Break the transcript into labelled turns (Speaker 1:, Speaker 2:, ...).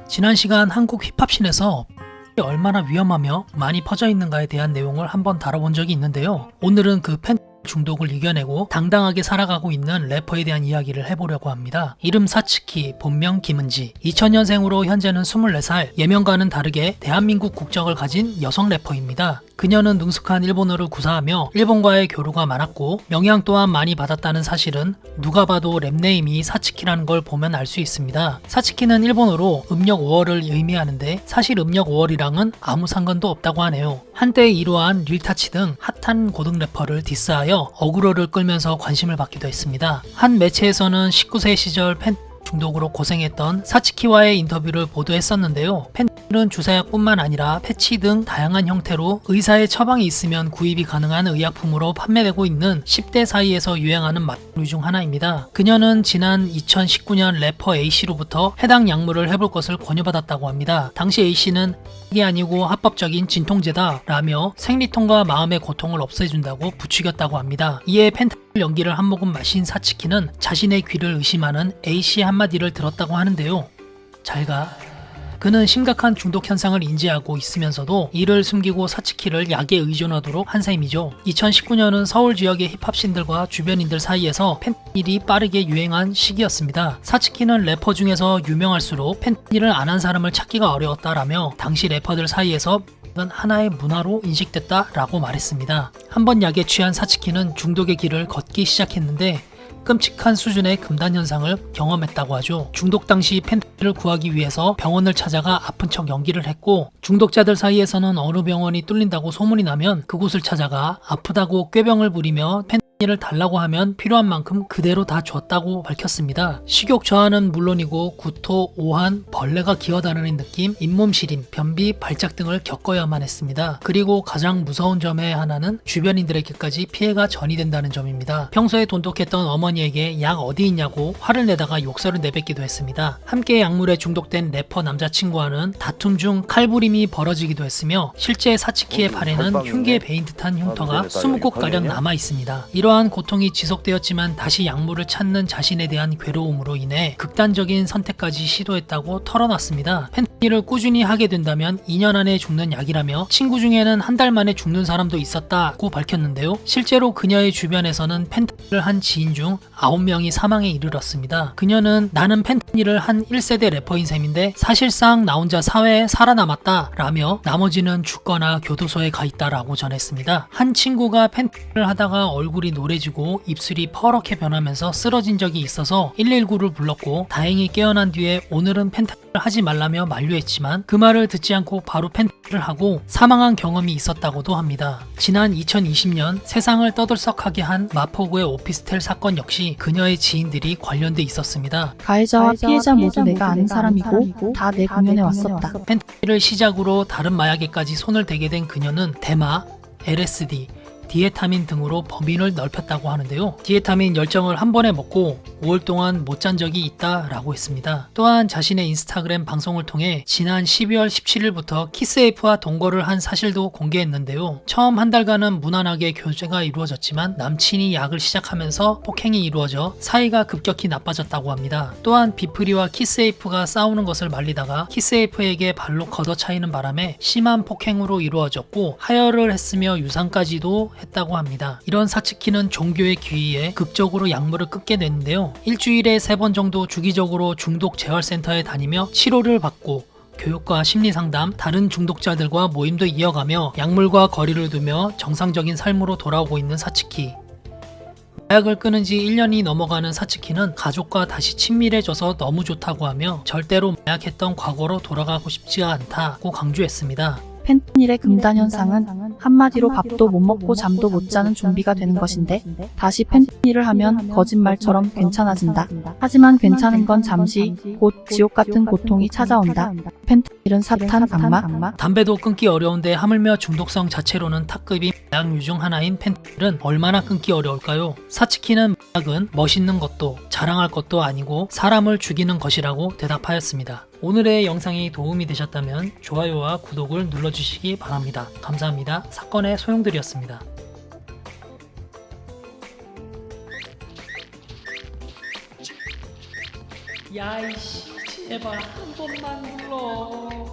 Speaker 1: 지난 시간 한국 힙합씬에서 얼마나 위험하며 많이 퍼져 있는가에 대한 내용을 한번 다뤄본 적이 있는데요. 오늘은 그 팬 중독을 이겨내고 당당하게 살아가고 있는 래퍼에 대한 이야기를 해보려고 합니다. 이름 사츠키, 본명 김은지, 2000년생으로 현재는 24살, 예명과는 다르게 대한민국 국적을 가진 여성 래퍼입니다. 그녀는 능숙한 일본어를 구사하며 일본과의 교류가 많았고 영향 또한 많이 받았다는 사실은 누가 봐도 랩네임이 사츠키라는 걸 보면 알 수 있습니다. 사츠키는 일본어로 음력 5월을 의미하는데 사실 음력 5월이랑은 아무 상관도 없다고 하네요. 한때 이러한 릴타치 등 핫한 고등 래퍼를 디스하여 어그로를 끌면서 관심을 받기도 했습니다. 한 매체에서는 19세 시절 팬 중독으로 고생했던 사츠키와의 인터뷰를 보도했었는데요. 펜은 주사약뿐만 아니라 패치 등 다양한 형태로 의사의 처방이 있으면 구입이 가능한 의약품으로 판매되고 있는 10대 사이에서 유행하는 맛류 중 하나입니다. 그녀는 지난 2019년 래퍼 A씨로부터 해당 약물을 해볼 것을 권유받았다고 합니다. 당시 A씨는 이게 아니고 합법적인 진통제다 라며 생리통과 마음의 고통을 없애준다고 부추겼다고 합니다. 이에 펜타닐 연기를 한 모금 마신 사츠키는 자신의 귀를 의심하는 A씨 한마디를 들었다고 하는데요. 잘가. 그는 심각한 중독 현상을 인지하고 있으면서도 이를 숨기고 사츠키를 약에 의존하도록 한 셈이죠. 2019년은 서울 지역의 힙합씬들과 주변인들 사이에서 펜타닐이 빠르게 유행한 시기였습니다. 사츠키는 래퍼 중에서 유명할수록 펜타닐을 안 한 사람을 찾기가 어려웠다라며 당시 래퍼들 사이에서 하나의 문화로 인식됐다라고 말했습니다. 한번 약에 취한 사츠키는 중독의 길을 걷기 시작했는데 끔찍한 수준의 금단 현상을 경험했다고 하죠. 중독 당시 펜타닐을 구하기 위해서 병원을 찾아가 아픈 척 연기를 했고 중독자들 사이에서는 어느 병원이 뚫린다고 소문이 나면 그곳을 찾아가 아프다고 꾀병을 부리며 펜타닐을 달라고 하면 필요한 만큼 그대로 다 줬다고 밝혔습니다. 식욕 저하는 물론이고 구토, 오한, 벌레가 기어다니는 느낌, 잇몸 시림, 변비, 발작 등을 겪어야만 했습니다. 그리고 가장 무서운 점의 하나는 주변인들에게까지 피해가 전이된다는 점입니다. 평소에 돈독했던 어머니에게 약 어디 있냐고 화를 내다가 욕설을 내뱉기도 했습니다. 함께 약물에 중독된 래퍼 남자친구와는 다툼 중 칼부림이 벌어지기도 했으며 실제 사츠키의 팔에는 흉기에 베인 듯한 흉터가 20곳가량 남아 있습니다. 이러한 고통이 지속되었지만 다시 약물을 찾는 자신에 대한 괴로움으로 인해 극단적인 선택까지 시도했다고 털어놨습니다. 펜타닐을 꾸준히 하게 된다면 2년 안에 죽는 약이라며 친구 중에는 한 달 만에 죽는 사람도 있었다고 밝혔는데요. 실제로 그녀의 주변에서는 펜타닐을 한 지인 중 9명이 사망에 이르렀습니다. 그녀는 나는 펜타닐을 한 1세대 래퍼인 셈인데 사실상 나 혼자 사회에 살아남았다 라며 나머지는 죽거나 교도소에 가 있다라고 전했습니다. 한 친구가 펜타닐을 하다가 얼굴이 노래지고 입술이 퍼렇게 변하면서 쓰러진 적이 있어서 119를 불렀고 다행히 깨어난 뒤에 오늘은 펜타닐을 하지 말라며 만류했지만 그 말을 듣지 않고 바로 펜타닐을 하고 사망한 경험이 있었다고도 합니다. 지난 2020년 세상을 떠들썩하게 한 마포구의 오피스텔 사건 역시 그녀의 지인들이 관련돼 있었습니다.
Speaker 2: 가해자와 피해자 모두 내가 아는 사람이고 다 내 공연에 왔었다.
Speaker 1: 펜타닐을 시작으로 다른 마약에까지 손을 대게 된 그녀는 대마, LSD, 디에타민 등으로 범위를 넓혔다고 하는데요. 디에타민 열정을 한 번에 먹고 5월 동안 못 잔 적이 있다라고 했습니다. 또한 자신의 인스타그램 방송을 통해 지난 12월 17일부터 키스에이프와 동거를 한 사실도 공개했는데요. 처음 한 달간은 무난하게 교제가 이루어졌지만 남친이 약을 시작하면서 폭행이 이루어져 사이가 급격히 나빠졌다고 합니다. 또한 비프리와 키스에이프가 싸우는 것을 말리다가 키스에이프에게 발로 걷어차이는 바람에 심한 폭행으로 이루어졌고 하혈을 했으며 유산까지도 했다고 합니다. 이런 사츠키는 종교의 귀의에 극적으로 약물을 끊게 됐는데요. 일주일에 3번 정도 주기적으로 중독 재활센터에 다니며 치료를 받고 교육과 심리상담, 다른 중독자들과 모임도 이어가며 약물과 거리를 두며 정상적인 삶으로 돌아오고 있는 사츠키. 마약을 끊은 지 1년이 넘어가는 사츠키는 가족과 다시 친밀해져서 너무 좋다고 하며 절대로 마약했던 과거로 돌아가고 싶지 않다고 강조했습니다.
Speaker 2: 펜타닐의 금단 현상은 한마디로 밥도 못 먹고 잠도 못 자는 좀비가 되는 것인데 다시 펜타닐을 하면 거짓말처럼 괜찮아진다. 하지만 괜찮은 건 잠시, 곧 지옥 같은 고통이 찾아온다. 펜타닐은 사탄, 악마.
Speaker 1: 담배도 끊기 어려운데 하물며 중독성 자체로는 탑급인 마약류 중 하나인 펜타닐은 얼마나 끊기 어려울까요? 사츠키는 마약은 멋있는 것도 자랑할 것도 아니고 사람을 죽이는 것이라고 대답하였습니다. 오늘의 영상이 도움이 되셨다면 좋아요와 구독을 눌러주시기 바랍니다. 감사합니다. 사건의 소용돌이였습니다. 야이씨. 제발 한 번만 불러.